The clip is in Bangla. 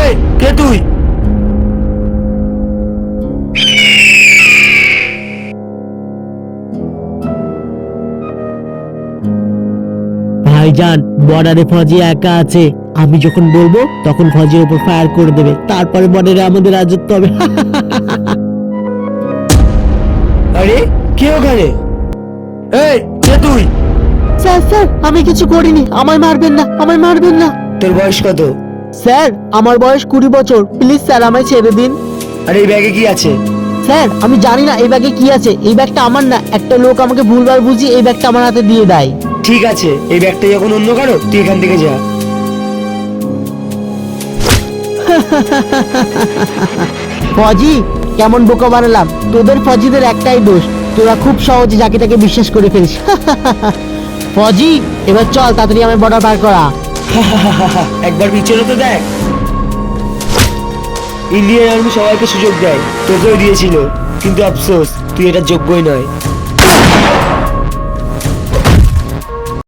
এই কে তুই? ভাইজান, বর্ডারে ফৌজি একা আছে। আমি যখন বলবো তখন ফৌজির উপর ফায়ার করে দেবে, তারপরে বর্ডারে আমাদের রাজত্ব হবে। আরে কে ওখানে? এই কে তুই? স্যার স্যার, আমি কিছু করিনি, আমায় মারবেন না, আমায় মারবেন না। তোর বয়স কত? স্যার, আমার বয়স 20 বছর। প্লিজ স্যার, আমায় ছেড়ে দিন। আর এই ব্যাগে কি আছে? স্যার, আমি জানি না এই ব্যাগে কি আছে। এই ব্যাগটা আমার না, একটা লোক আমাকে ভুলবার বুঝিয়ে এই ব্যাগটা আমার হাতে দিয়ে দেয়। ঠিক আছে, এই ব্যাগটা যখন অন্য কারো, তুই এখান থেকে যা। ফৌজি, কেমন বোকা বানালাম। তোদের ফৌজিদের একটাই দোষ, তোরা খুব সহজে যাকে তাকে বিশ্বাস করে ফেলিস। ফৌজি, এবার চল, তাড়াতাড়ি আমার বর্ডার পার করা। একবার পিছনে তো দেখ। ইন্ডিয়ান আর্মি সবাইকে সুযোগ দেয়, তোকেও দিয়েছিল, কিন্তু আফসোস তুই এটা যোগ্যই নয়।